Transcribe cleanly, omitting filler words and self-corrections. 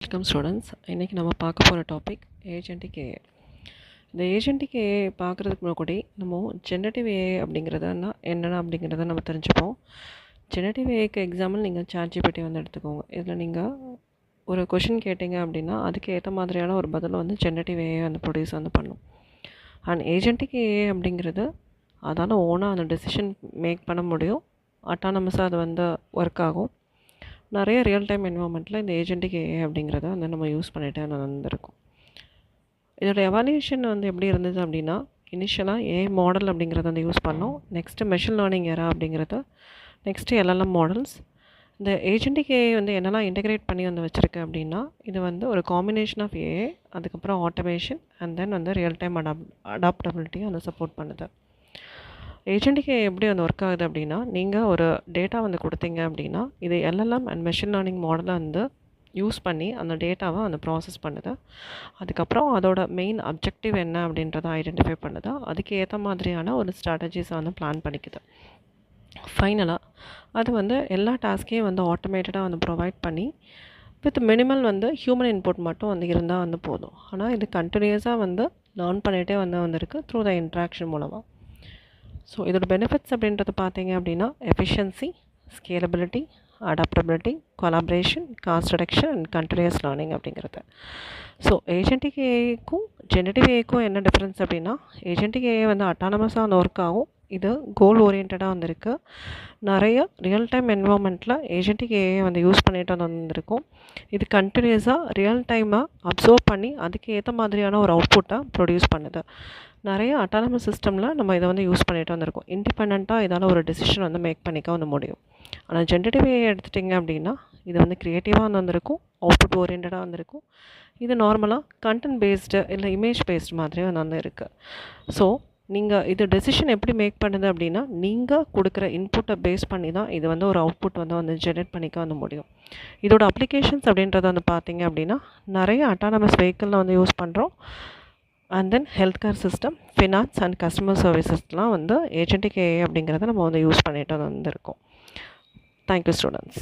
வணக்கம் ஸ்டூடெண்ட்ஸ். இன்றைக்கி நம்ம பார்க்க போகிற டாபிக் ஏஜென்டிக் ஏஐ. இந்த ஏஜென்டிக் ஏஐ பார்க்குறதுக்கு முன்னாடி நம்ம ஜெனரேட்டிவ் ஏஐ அப்படிங்கிறதுனா என்னென்ன அப்படிங்கிறத நம்ம தெரிஞ்சுப்போம். ஜெனரேட்டிவ் ஏஐக்கு எக்ஸாம்பிள் நீங்கள் ChatGPT வந்து எடுத்துக்கோங்க. இதில் நீங்கள் ஒரு கொஷின் கேட்டிங்க அப்படின்னா அதுக்கு ஏற்ற மாதிரியான ஒரு பதில் வந்து ஜெனரேட்டிவ் ஏஐ வந்து ப்ரொடியூஸ் வந்து பண்ணும். அண்ட் ஏஜென்டிக் ஏஐ அப்படிங்கிறது அதால் ஓனாக அந்த டெசிஷன் மேக் பண்ண முடியும். அட்டானமஸாக அது வந்து ஒர்க் ஆகும். நிறைய ரியல் டைம் என்வரான்மெண்ட்டில் இந்த ஏஜென்டிக் ஏஐ அப்படிங்கிறத வந்து நம்ம யூஸ் பண்ணிகிட்டே வந்திருக்கோம். இதோட எவாலுவேஷன் வந்து எப்படி இருந்தது அப்படின்னா, இனிஷியலாக ஏஐ மாடல் அப்படிங்கிறத வந்து யூஸ் பண்ணோம். நெக்ஸ்ட்டு மெஷின் லேர்னிங் எரா அப்படிங்கிறது, நெக்ஸ்ட்டு LLM மாடல்ஸ். இந்த ஏஜென்டிக் ஏஐ வந்து என்னெல்லாம் இன்டெகிரேட் பண்ணி வந்து வச்சுருக்கு அப்படின்னா, இது வந்து ஒரு காம்பினேஷன் ஆஃப் ஏஐ, அதுக்கப்புறம் ஆட்டோமேஷன் அண்ட் தென் வந்து ரியல் டைம் அடாப்டபிலிட்டியை வந்து சப்போர்ட் பண்ணுது. ஏஜென்டிக் ஏஐ எப்படி வந்து ஒர்க் ஆகுது அப்படின்னா, நீங்கள் ஒரு டேட்டா வந்து கொடுத்தீங்க அப்படின்னா, இது LLM அண்ட் மெஷின் லேர்னிங் மாடலை வந்து யூஸ் பண்ணி அந்த டேட்டாவை வந்து ப்ராசஸ் பண்ணுது. அதுக்கப்புறம் அதோட மெயின் அப்ஜெக்டிவ் என்ன அப்படின்றத ஐடென்டிஃபை பண்ணுது. அதுக்கு ஏற்ற மாதிரியான ஒரு ஸ்ட்ராட்டஜிஸை வந்து பிளான் பண்ணிக்குது. ஃபைனலாக அது வந்து எல்லா டாஸ்க்கையும் வந்து ஆட்டோமேட்டடாக வந்து ப்ரொவைட் பண்ணி வித் மினிமல் வந்து ஹியூமன் இன்புட் மட்டும் வந்து இருந்தால் வந்து போதும். ஆனால் இது கண்டினியூஸாக வந்து லேர்ன் பண்ணிகிட்டே வந்திருக்கு த்ரூ த இன்ட்ராக்ஷன் மூலமாக. ஸோ இதோட பெனிஃபிட்ஸ் அப்படின்றது பார்த்தீங்க அப்படின்னா, efficiency, scalability, adaptability, collaboration, cost reduction and continuous learning அப்படிங்கிறது. ஸோ ஏஜென்டிக் ஏஐக்கும் ஜெனரேட்டிவ் ஏஐக்கும் என்ன டிஃப்ரென்ஸ் அப்படின்னா, ஏஜென்டிக் ஏஐ வந்து அட்டானமஸாக அந்த ஒர்க் ஆகும். இது கோல் ஓரியன்டாக வந்திருக்கு. நிறைய ரியல் டைம் என்வரான்மெண்ட்டில் ஏஜென்டிக் ஏஐ வந்து யூஸ் பண்ணிட்டு வந்திருக்கும். இது கண்டினியூஸாக ரியல் டைமாக அப்சர்வ் பண்ணி அதுக்கு ஏற்ற மாதிரியான ஒரு அவுட்புட்டை ப்ரொடியூஸ் பண்ணுது. நிறைய அட்டானமஸ் சிஸ்டமில் நம்ம இதை வந்து யூஸ் பண்ணிட்டு வந்திருக்கோம். இண்டிபெண்ட்டாக இதால் ஒரு டெசிஷன் வந்து மேக் பண்ணிக்க வந்து முடியும். ஆனால் ஜெனரேட்டிவ் ஏஐ எடுத்துட்டிங்க அப்படின்னா, இது வந்து க்ரியேட்டிவாக வந்து வந்திருக்கும், அவுட்புட் ஓரியன்டாக வந்திருக்கும். இது நார்மலாக கண்டென்ட் பேஸ்டு இல்லை இமேஜ் பேஸ்டு மாதிரி வந்து இருக்குது. ஸோ நீங்கள் இது டெசிஷன் எப்படி மேக் பண்ணுது அப்படின்னா, நீங்கள் கொடுக்குற இன்புட்டை பேஸ் பண்ணி தான் இது வந்து ஒரு அவுட்புட் வந்து ஜெனரேட் பண்ணிக்க வந்து முடியும். இதோட அப்ளிகேஷன்ஸ் அப்படின்றத வந்து பார்த்தீங்க அப்படின்னா, நிறைய அட்டானமஸ் வெஹிக்கிளில் வந்து யூஸ் பண்ணுறோம். And then health care system, finance and customer சர்வீசஸ்லாம் வந்து ஏஜென்டிக் ஏஐ அப்படிங்கிறத நம்ம வந்து யூஸ் பண்ணிட்டு வந்திருக்கோம். Thank you students.